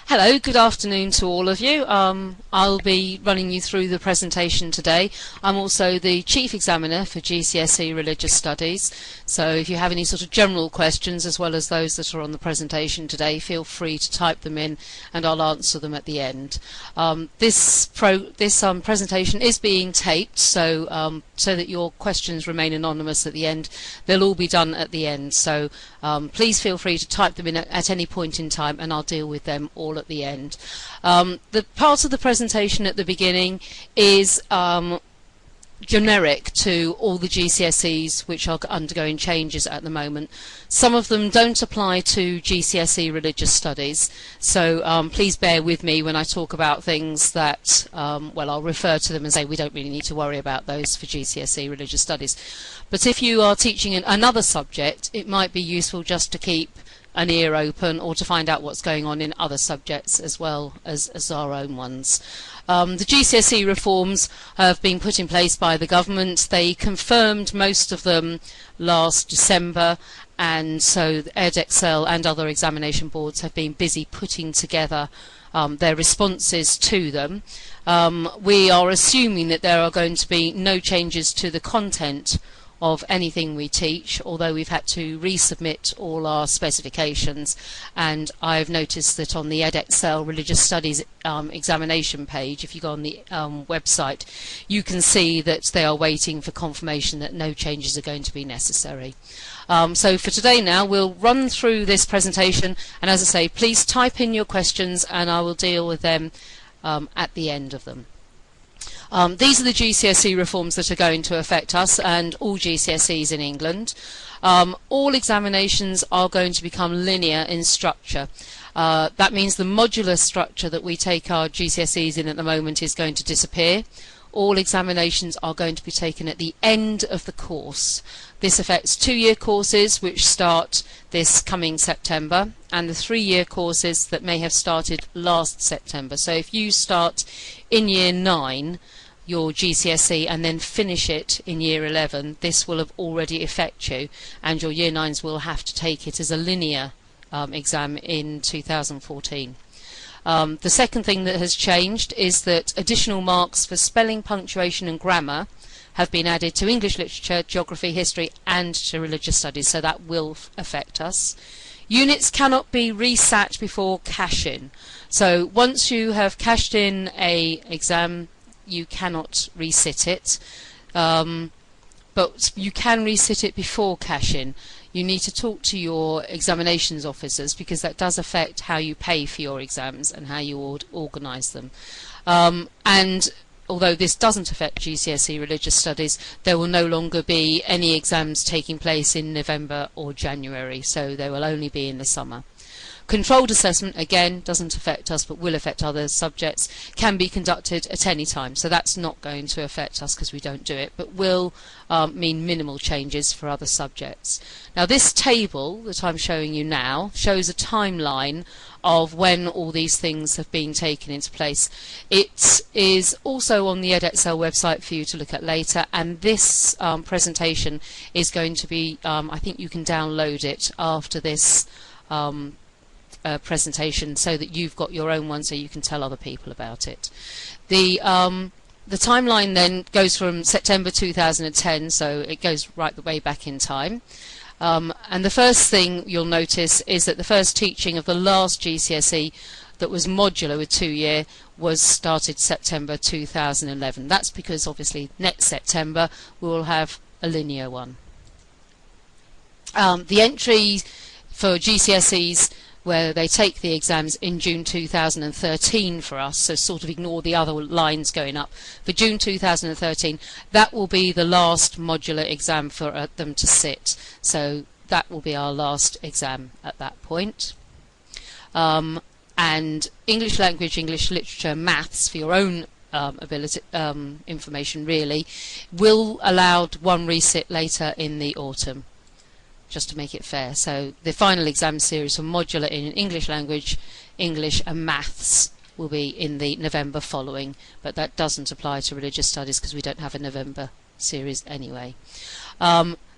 Hello, good afternoon to all of you. I'll be running you through the presentation today. I'm also the Chief Examiner for GCSE Religious Studies, so if you have any sort of general questions as well as those that are on the presentation today, feel free to type them in and I'll answer them at the end. This presentation is being taped, so that your questions remain anonymous at the end. They'll all be done at the end, so please feel free to type them in at any point in time and I'll deal with them all at the end. The part of the presentation at the beginning is generic to all the GCSEs which are undergoing changes at the moment. Some of them don't apply to GCSE Religious Studies, so please bear with me when I talk about things that, well, I'll refer to them and say we don't really need to worry about those for GCSE Religious Studies. But if you are teaching another subject, it might be useful just to keep an ear open or to find out what's going on in other subjects as well as our own ones. The GCSE reforms have been put in place by the government. They confirmed most of them last December, and so Edexcel and other examination boards have been busy putting together their responses to them. We are assuming that there are going to be no changes to the content of anything we teach, although we've had to resubmit all our specifications, and I've noticed that on the Edexcel Religious Studies examination page, if you go on the website, you can see that they are waiting for confirmation that no changes are going to be necessary. So for today now, we'll run through this presentation, and as I say, please type in your questions and I will deal with them at the end of them. These are the GCSE reforms that are going to affect us and all GCSEs in England. All examinations are going to become linear in structure. That means the modular structure that we take our GCSEs in at the moment is going to disappear. All examinations are going to be taken at the end of the course. This affects 2-year courses which start this coming September and the 3-year courses that may have started last September. So if you start in Year 9 your GCSE and then finish it in Year 11, this will have already affect you, and your Year 9s will have to take it as a linear exam in 2014. The second thing that has changed is that additional marks for spelling, punctuation and grammar have been added to English literature, geography, history and to religious studies, so that will affect us. Units cannot be resat before cash-in. So once you have cashed in a exam, you cannot resit it, but you can resit it before cash-in. You need to talk to your examinations officers because that does affect how you pay for your exams and how you organise them. And although this doesn't affect GCSE Religious Studies, there will no longer be any exams taking place in November or January, so they will only be in the summer. Controlled assessment, again, doesn't affect us but will affect other subjects, can be conducted at any time, so that's not going to affect us because we don't do it, but will mean minimal changes for other subjects. Now this table that I'm showing you now shows a timeline of when all these things have been taken into place. It is also on the Edexcel website for you to look at later, and this presentation is going to be, I think you can download it after this presentation so that you've got your own one so you can tell other people about it. The timeline then goes from September 2010, so it goes right the way back in time. And the first thing you'll notice is that the first teaching of the last GCSE that was modular with 2-year was started September 2011. That's because obviously next September we will have a linear one. The entry for GCSEs where they take the exams in June 2013 for us, so sort of ignore the other lines going up. For June 2013, that will be the last modular exam for them to sit, so that will be our last exam at that point. And English language, English literature, maths for your own ability, information really, will allow one resit later in the autumn, just to make it fair. So the final exam series for modular in English language, English and maths will be in the November following, but that doesn't apply to religious studies because we don't have a November series anyway.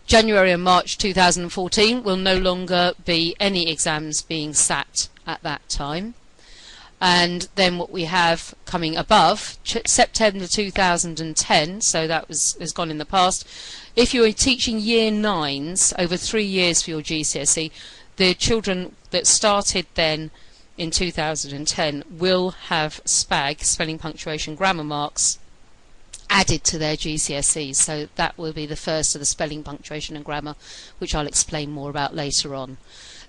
January and March 2014 will no longer be any exams being sat at that time. And then what we have coming above, September 2010, so that has gone in the past. If you're teaching year 9s over 3 years for your GCSE, the children that started then in 2010 will have SPAG, spelling, punctuation, grammar marks, added to their GCSEs. So that will be the first of the spelling, punctuation and grammar, which I'll explain more about later on.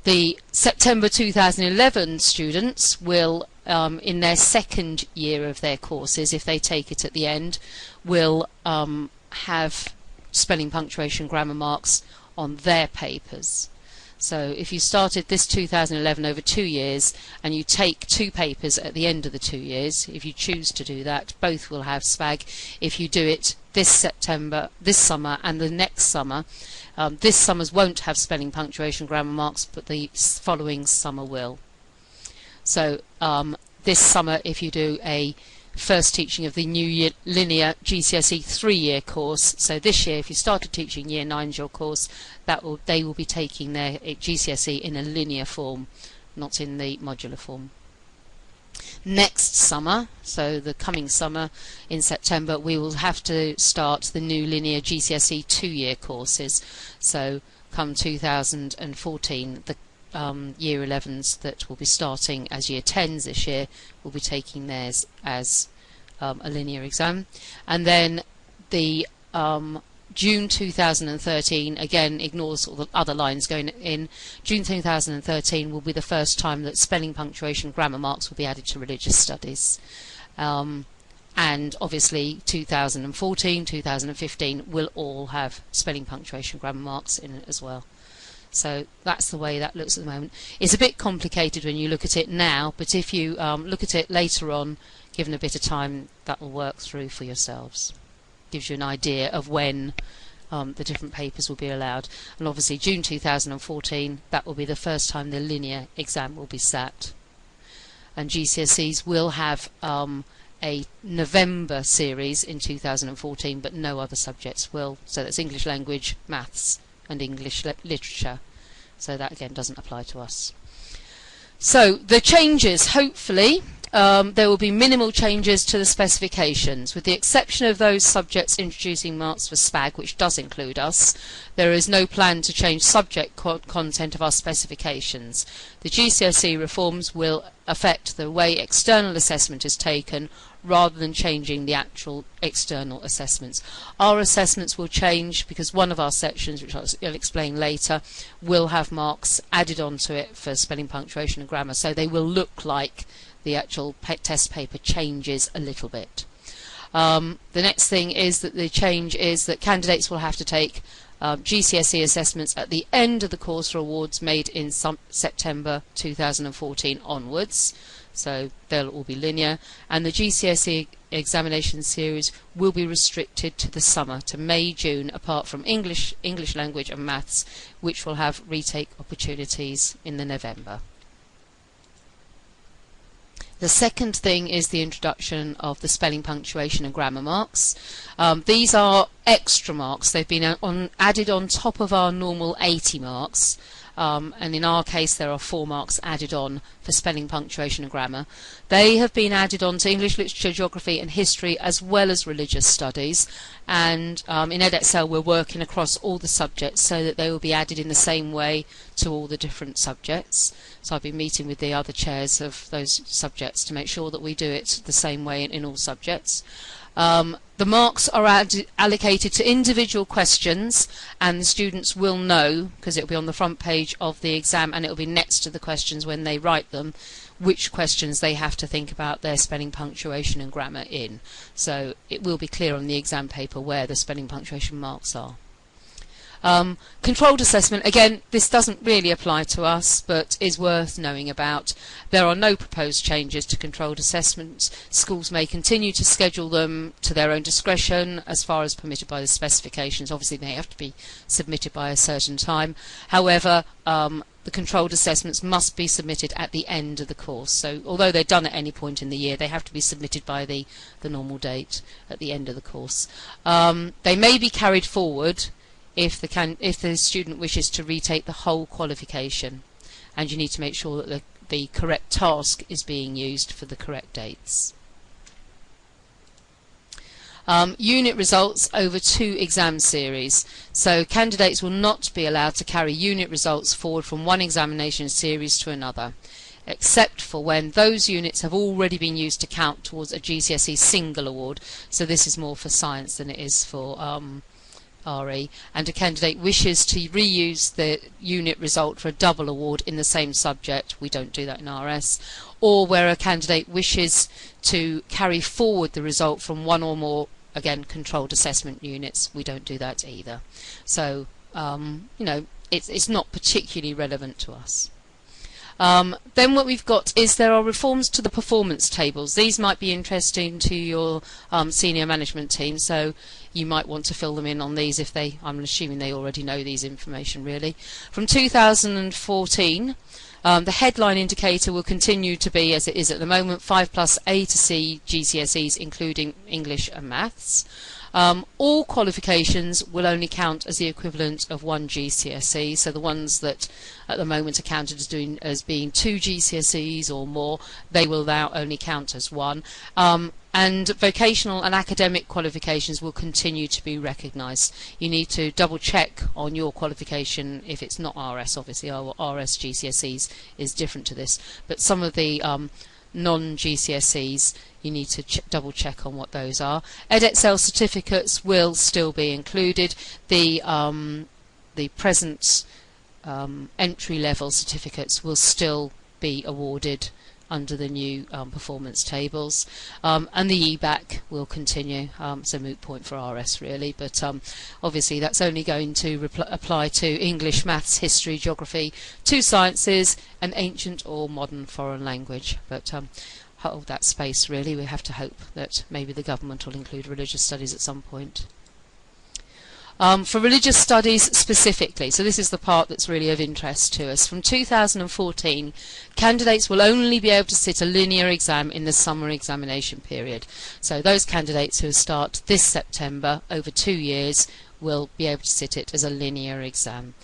The September 2011 students will, in their second year of their courses, if they take it at the end, will have spelling, punctuation, grammar marks on their papers. So if you started this 2011 over 2 years and you take 2 papers at the end of the 2 years, if you choose to do that, both will have SPAG. If you do it this summer and the next summer, this summer's won't have spelling, punctuation, grammar marks, but the following summer will. So this summer, if you do a first teaching of the new linear GCSE 3-year course, so this year if you started teaching year 9's your course, they will be taking their GCSE in a linear form, not in the modular form. Next summer, so the coming summer in September, we will have to start the new linear GCSE 2-year courses. So come 2014, the year 11s that will be starting as year 10s this year will be taking theirs as a linear exam. And then the June 2013, again ignores all the other lines going in, June 2013 will be the first time that spelling, punctuation, grammar marks will be added to religious studies. And obviously 2014, 2015 will all have spelling, punctuation, grammar marks in it as well. So that's the way that looks at the moment. It's a bit complicated when you look at it now, but if you look at it later on, given a bit of time, that will work through for yourselves. Gives you an idea of when the different papers will be allowed. And obviously June 2014, that will be the first time the linear exam will be sat. And GCSEs will have a November series in 2014, but no other subjects will. So that's English language, maths and English literature. So that again doesn't apply to us. So the changes, hopefully, there will be minimal changes to the specifications, with the exception of those subjects introducing marks for SPAG, which does include us. There is no plan to change subject content of our specifications. The GCSE reforms will affect the way external assessment is taken rather than changing the actual external assessments. Our assessments will change because one of our sections, which I'll explain later, will have marks added onto it for spelling, punctuation and grammar, so they will look like the actual test paper changes a little bit. The next thing is that the change is that candidates will have to take GCSE assessments at the end of the course for awards made in September 2014 onwards. So they'll all be linear, and the GCSE examination series will be restricted to the summer, to May, June, apart from English language and maths, which will have retake opportunities in the November. The second thing is the introduction of the spelling, punctuation and grammar marks. These are extra marks. They've been added on top of our normal 80 marks. And in our case there are 4 marks added on for spelling, punctuation and grammar. They have been added on to English literature, geography and history, as well as religious studies, and in Edexcel we're working across all the subjects so that they will be added in the same way to all the different subjects. So I've been meeting with the other chairs of those subjects to make sure that we do it the same way in all subjects. The marks are allocated to individual questions, and the students will know, because it will be on the front page of the exam and it will be next to the questions when they write them, which questions they have to think about their spelling, punctuation and grammar in. So it will be clear on the exam paper where the spelling, punctuation marks are. Controlled assessment, again, this doesn't really apply to us, but is worth knowing about. There are no proposed changes to controlled assessments. Schools may continue to schedule them to their own discretion as far as permitted by the specifications. Obviously they have to be submitted by a certain time. However, the controlled assessments must be submitted at the end of the course. So although they're done at any point in the year, they have to be submitted by the normal date at the end of the course. They may be carried forward if the student wishes to retake the whole qualification, and you need to make sure that the correct task is being used for the correct dates. Unit results over 2 exam series. So candidates will not be allowed to carry unit results forward from one examination series to another, except for when those units have already been used to count towards a GCSE single award. So this is more for science than it is for RE, and a candidate wishes to reuse the unit result for a double award in the same subject. We don't do that in RS. Or where a candidate wishes to carry forward the result from one or more, again, controlled assessment units. We don't do that either. So you know, it's not particularly relevant to us. Then what we've got is there are reforms to the performance tables. These might be interesting to your senior management team, so you might want to fill them in on these if they, I'm assuming they already know these information really. From 2014, the headline indicator will continue to be, as it is at the moment, 5+ A to C GCSEs, including English and Maths. All qualifications will only count as the equivalent of 1 GCSE, so the ones that at the moment are counted as being 2 GCSEs or more, they will now only count as 1. And vocational and academic qualifications will continue to be recognised. You need to double check on your qualification if it's not RS. Obviously our RS GCSEs is different to this, but some of the non-GCSEs you need to double check on what those are. Edexcel certificates will still be included. The present entry-level certificates will still be awarded under the new performance tables, and the EBAC will continue. It's a moot point for RS really, but obviously that's only going to apply to English, Maths, History, Geography, 2 sciences, and ancient or modern foreign language. But hold that space really. We have to hope that maybe the government will include religious studies at some point. For religious studies specifically, so this is the part that's really of interest to us, from 2014 candidates will only be able to sit a linear exam in the summer examination period. So those candidates who start this September over 2 years will be able to sit it as a linear exam.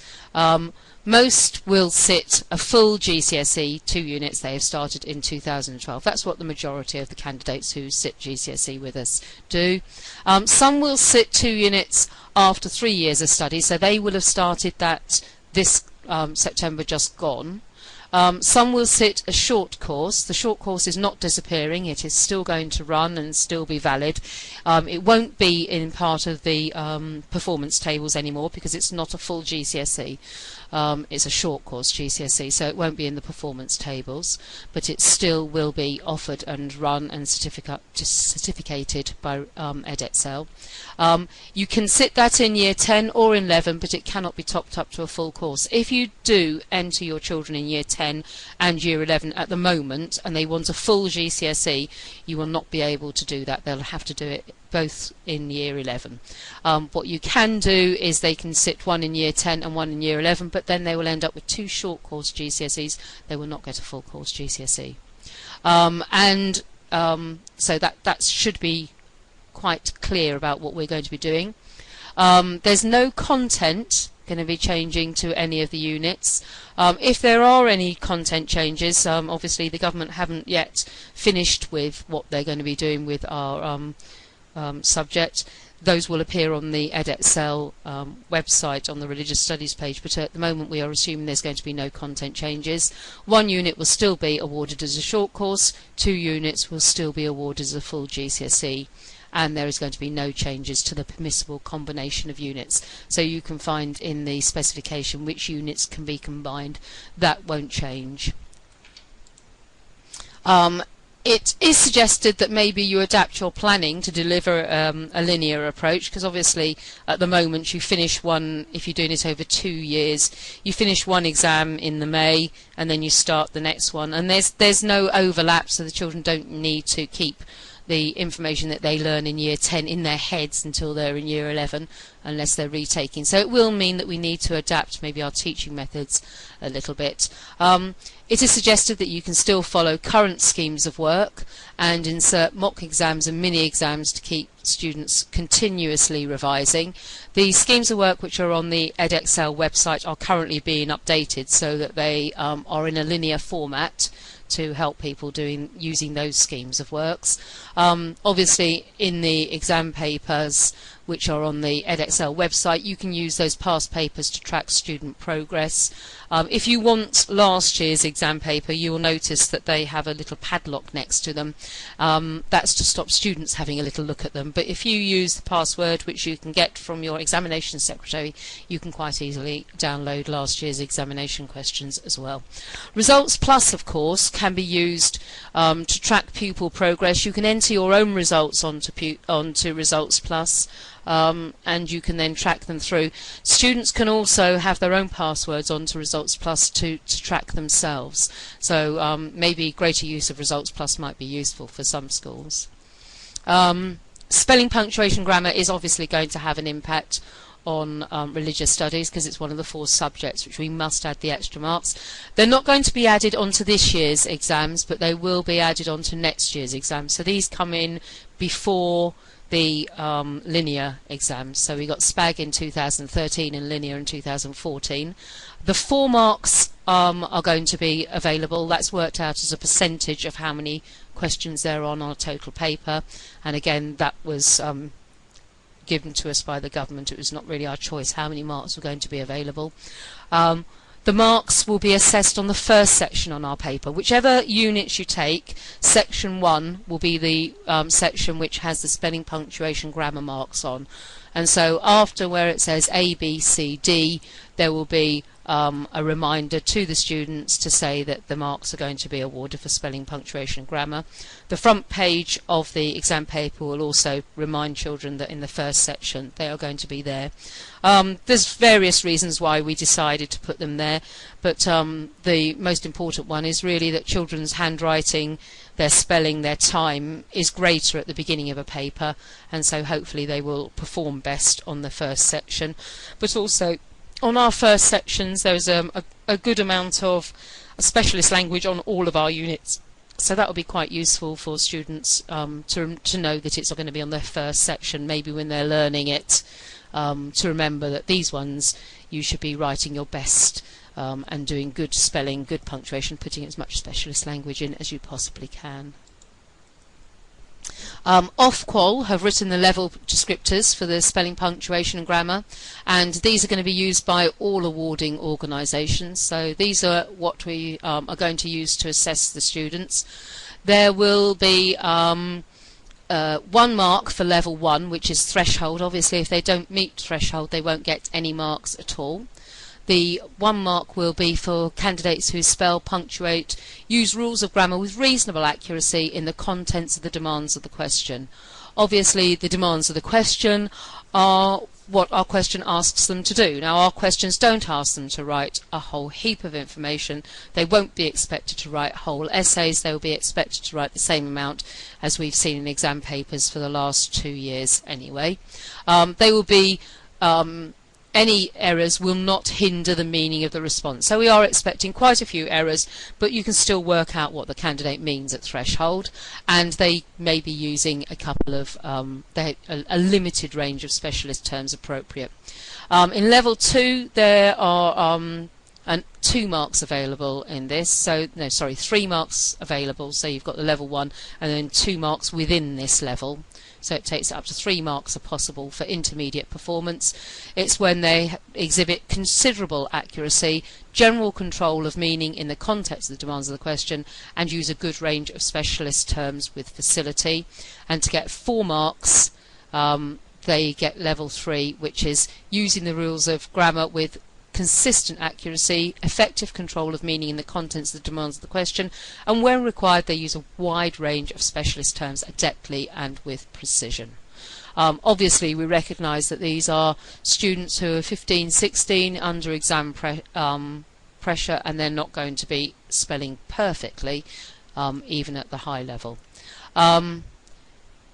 Most will sit a full GCSE 2 units they have started in 2012. That's what the majority of the candidates who sit GCSE with us do. Some will sit 2 units after 3 years of study, so they will have started that this September just gone. Some will sit a short course. The short course is not disappearing, it is still going to run and still be valid. It won't be in part of the performance tables anymore because it's not a full GCSE. It's a short course GCSE, so it won't be in the performance tables, but it still will be offered and run and certificated by Edexcel. You can sit that in year 10 or 11, but it cannot be topped up to a full course. If you do enter your children in year 10 and year 11 at the moment and they want a full GCSE, you will not be able to do that. They'll have to do it both in year 11. What you can do is they can sit one in year 10 and one in year 11, but then they will end up with 2 short course GCSEs. They will not get a full course GCSE. So that should be quite clear about what we're going to be doing. There's no content going to be changing to any of the units. If there are any content changes, obviously the government haven't yet finished with what they're going to be doing with our subject. Those will appear on the Edexcel website on the religious studies page, but at the moment we are assuming there's going to be no content changes. 1 unit will still be awarded as a short course, 2 units will still be awarded as a full GCSE, and there is going to be no changes to the permissible combination of units. So you can find in the specification which units can be combined. That won't change. It is suggested that maybe you adapt your planning to deliver a linear approach, because obviously at the moment you finish one, if you're doing it over 2 years, you finish one exam in the May and then you start the next one, and there's no overlap, so the children don't need to keep the information that they learn in year 10 in their heads until they're in year 11, unless they're retaking. So it will mean that we need to adapt maybe our teaching methods a little bit. It is suggested that you can still follow current schemes of work and insert mock exams and mini exams to keep students continuously revising. The schemes of work which are on the Edexcel website are currently being updated so that they are in a linear format to help people using those schemes of works. Obviously in the exam papers which are on the Edexcel website, you can use those past papers to track student progress. If you want last year's exam paper, you will notice that they have a little padlock next to them. That's to stop students having a little look at them, but if you use the password which you can get from your examination secretary, you can quite easily download last year's examination questions as well. Results Plus, of course, can be used to track pupil progress. You can enter your own results onto Results Plus, and you can then track them through. Students can also have their own passwords onto Results Plus to track themselves. So maybe greater use of Results Plus might be useful for some schools. Spelling, punctuation, grammar is obviously going to have an impact on religious studies because it's one of the 4 subjects which we must add the extra marks. They're not going to be added onto this year's exams, but they will be added onto next year's exams. So these come in before the linear exams. So we got SPAG in 2013 and linear in 2014. The 4 marks are going to be available. That's worked out as a percentage of how many questions there are on a total paper, and again that was given to us by the government. It was not really our choice how many marks were going to be available. The marks will be assessed on the first section on our paper. Whichever units you take, section 1 will be the section which has the spelling, punctuation, grammar marks on. And so after where it says A, B, C, D, there will be a reminder to the students to say that the marks are going to be awarded for spelling, punctuation and grammar. The front page of the exam paper will also remind children that in the first section they are going to be there. There's various reasons why we decided to put them there, but the most important one is really that children's handwriting, their spelling, their time is greater at the beginning of a paper, and so hopefully they will perform best on the first section. But also on our first sections there is a good amount of specialist language on all of our units, so that will be quite useful for students to know that it's going to be on their first section, maybe when they're learning it, to remember that these ones you should be writing your best and doing good spelling, good punctuation, putting as much specialist language in as you possibly can. Ofqual have written the level descriptors for the spelling, punctuation and grammar, and these are going to be used by all awarding organisations. So these are what we are going to use to assess the students. There will be 1 mark for level 1, which is threshold. Obviously if they don't meet threshold they won't get any marks at all. The 1 mark will be for candidates who spell, punctuate, use rules of grammar with reasonable accuracy in the contents of the demands of the question. Obviously the demands of the question are what our question asks them to do. Now our questions don't ask them to write a whole heap of information. They won't be expected to write whole essays. They will be expected to write the same amount as we've seen in exam papers for the last 2 years anyway. They will be any errors will not hinder the meaning of the response. So we are expecting quite a few errors, but you can still work out what the candidate means at threshold, and they may be using a couple of a limited range of specialist terms appropriate. In level 2 there are 2 marks available in this, so no, sorry, 3 marks available, so you've got the level 1 and then 2 marks within this level. So it takes up to 3 marks are possible for intermediate performance. It's when they exhibit considerable accuracy, general control of meaning in the context of the demands of the question, and use a good range of specialist terms with facility. And to get 4 marks, they get level 3, which is using the rules of grammar with consistent accuracy, effective control of meaning in the contents of the demands of the question, and when required they use a wide range of specialist terms adeptly and with precision. Obviously we recognise that these are students who are 15, 16 under exam pressure, and they're not going to be spelling perfectly even at the high level.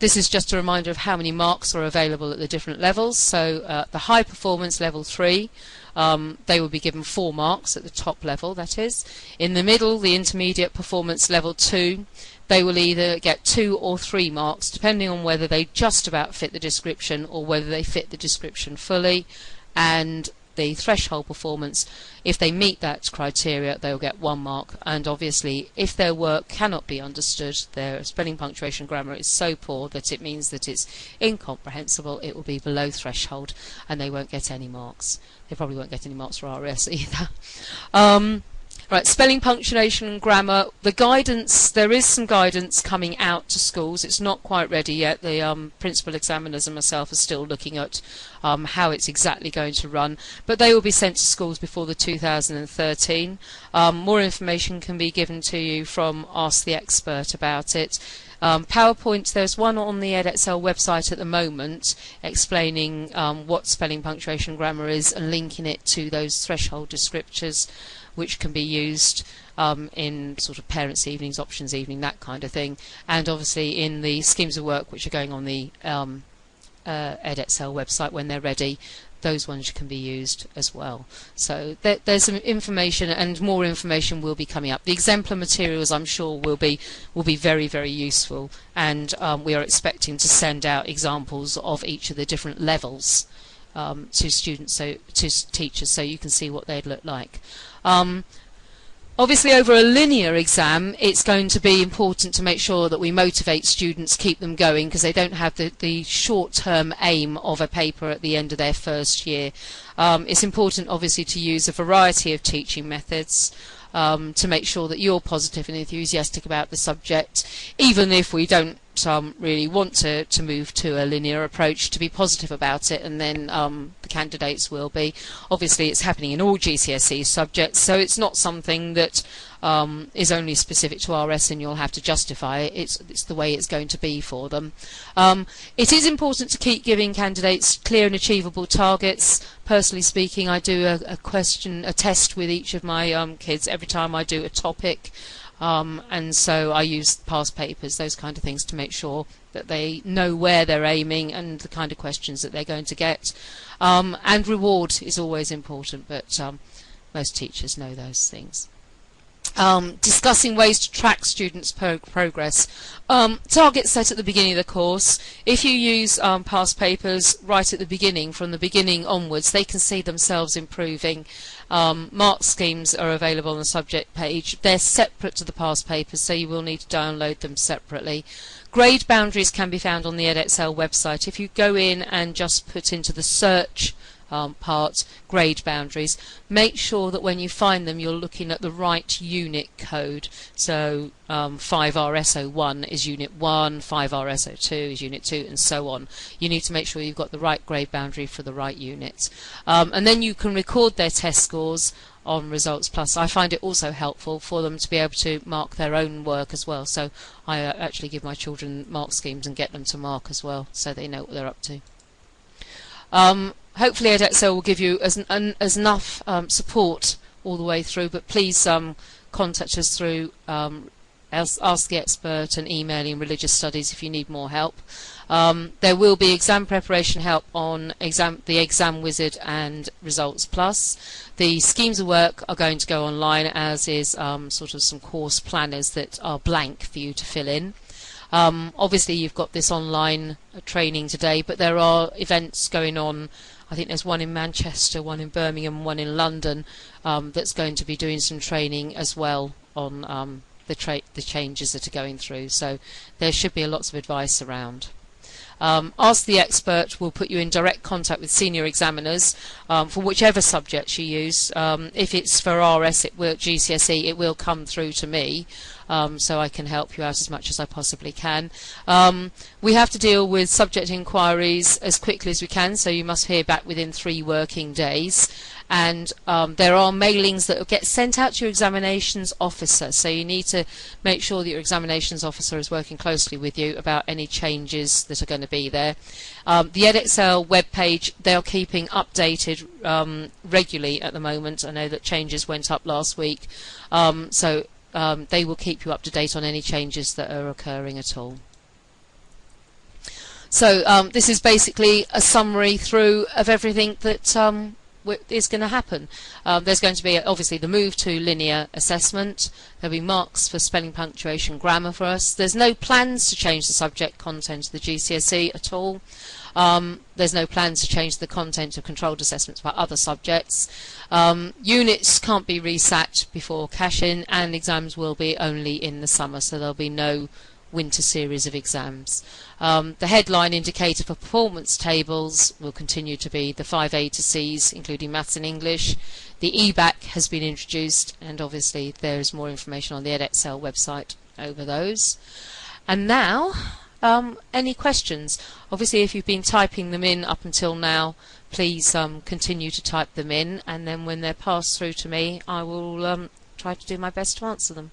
This is just a reminder of how many marks are available at the different levels. So the high performance level 3, they will be given 4 marks at the top level, that is. In the middle, the intermediate performance level 2, they will either get 2 or 3 marks, depending on whether they just about fit the description or whether they fit the description fully. And the threshold performance, if they meet that criteria, they'll get 1 mark. And obviously, if their work cannot be understood, their spelling, punctuation, grammar is so poor that it means that it's incomprehensible, it will be below threshold and they won't get any marks. They probably won't get any marks for RS either. Right, spelling, punctuation and grammar. The guidance, there is some guidance coming out to schools. It's not quite ready yet. The principal examiners and myself are still looking at how it's exactly going to run. But they will be sent to schools before the 2013. More information can be given to you from Ask the Expert about it. PowerPoint, there's one on the Edexcel website at the moment explaining what spelling, punctuation, grammar is and linking it to those threshold descriptors, which can be used in sort of parents' evenings, options evening, that kind of thing, and obviously in the schemes of work which are going on the Edexcel website when they're ready. Those ones can be used as well. So there's some information, and more information will be coming up. The exemplar materials, I'm sure, will be very, very useful, and we are expecting to send out examples of each of the different levels to students, so to teachers, so you can see what they'd look like. Obviously, over a linear exam, it's going to be important to make sure that we motivate students, keep them going, because they don't have the short-term aim of a paper at the end of their first year. It's important, obviously, to use a variety of teaching methods to make sure that you're positive and enthusiastic about the subject, even if we don't really want to move to a linear approach, to be positive about it, and then the candidates will be. Obviously, it's happening in all GCSE subjects, so it's not something that is only specific to RS and you'll have to justify it. It's the way it's going to be for them. It is important to keep giving candidates clear and achievable targets. Personally speaking, I do a test with each of my kids every time I do a topic. And so I use past papers, those kind of things, to make sure that they know where they're aiming and the kind of questions that they're going to get. And reward is always important, but most teachers know those things. Discussing ways to track students' progress. Targets set at the beginning of the course. If you use past papers right at the beginning, from the beginning onwards, they can see themselves improving. Mark schemes are available on the subject page. They're separate to the past papers, so you will need to download them separately. Grade boundaries can be found on the Edexcel website. If you go in and just put into the search part grade boundaries, make sure that when you find them you're looking at the right unit code. So 5RS01 is unit 1, 5RS02 is unit 2, and so on. You need to make sure you've got the right grade boundary for the right unit, and then you can record their test scores on Results Plus. I find it also helpful for them to be able to mark their own work as well, so I actually give my children mark schemes and get them to mark as well, so they know what they're up to. Hopefully Edexcel will give you as enough support all the way through, but please contact us through Ask the Expert and emailing Religious Studies if you need more help. There will be exam preparation help on the Exam Wizard and Results Plus. The schemes of work are going to go online, as is sort of some course planners that are blank for you to fill in. Obviously you've got this online training today, but there are events going on. I think there's one in Manchester, one in Birmingham, one in London that's going to be doing some training as well on the changes that are going through. So there should be lots of advice around. Ask the Expert will put you in direct contact with senior examiners for whichever subjects you use. If it's for RS, GCSE, it will come through to me, so I can help you out as much as I possibly can. We have to deal with subject inquiries as quickly as we can, so you must hear back within 3 working days. And there are mailings that get sent out to your examinations officer, so you need to make sure that your examinations officer is working closely with you about any changes that are going to be there. The Edexcel webpage, they are keeping updated regularly at the moment. I know that changes went up last week, so they will keep you up to date on any changes that are occurring at all. So this is basically a summary through of everything that is going to happen. There's going to be obviously the move to linear assessment. There'll be marks for spelling, punctuation, grammar for us. There's no plans to change the subject content of the GCSE at all. There's no plans to change the content of controlled assessments for other subjects. Units can't be resat before cash-in, and exams will be only in the summer, so there'll be no winter series of exams. The headline indicator for performance tables will continue to be the 5 A to C's, including maths and English. The EBAC has been introduced, and obviously there is more information on the Edexcel website over those. And now, any questions? Obviously, if you've been typing them in up until now, please continue to type them in, and then when they're passed through to me, I will try to do my best to answer them.